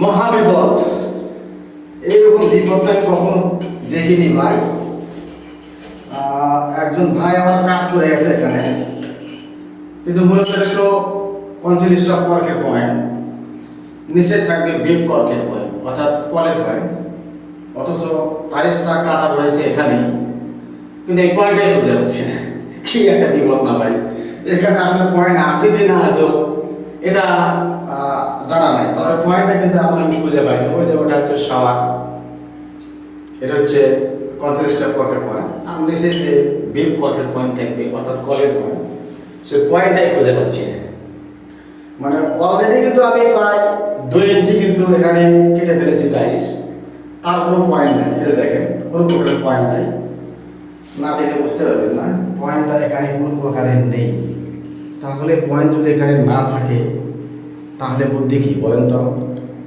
মহাবিপদ। এইরকম বিপদ আমি কখনো দেখিনি ভাই। একজন ভাই আমার কাজ করে গেছে এখানে, কিন্তু মূলত এটা তো কনসিল স্টপ কর্কের পয়েন্ট, নিচে থাকবে বিপ কর্কের পয়েন্ট অর্থাৎ কলের পয়েন্ট, অথচ টাইলসটা কাটা রয়েছে এখানে, কিন্তু এই পয়েন্টটাই খুঁজে পাচ্ছি না। কি একটা বিপদ না ভাই, এখানে আসলে পয়েন্ট আছে কি না আছে এটা জানা নাই, তবে পয়েন্টটা কিন্তু এখন আমি খুঁজে পাইনি। ওই যে ওটা হচ্ছে শাওয়ার, এটা হচ্ছে কনসিল স্টপ কর্কের পয়েন্ট, আর নিচে যে বিপ কর্কের পয়েন্ট থাকবে অর্থাৎ কলের পয়েন্ট, সে পয়েন্টটাই খুঁজে পাচ্ছি না। মানে অলরেডি কিন্তু আমি প্রায় 2 ইঞ্চি কিন্তু এখানে কেটে ফেলেছি টাইলস, তার কোনো পয়েন্ট নাই। এই দেখেন কোনো প্রকারের পয়েন্ট নাই, না দেখে বুঝতে পারবেন না পয়েন্টটা এখানে কোনো প্রকারের নেই। তাহলে পয়েন্ট যদি এখানে না থাকে তাহলে বুদ্ধি কি বলেন তো?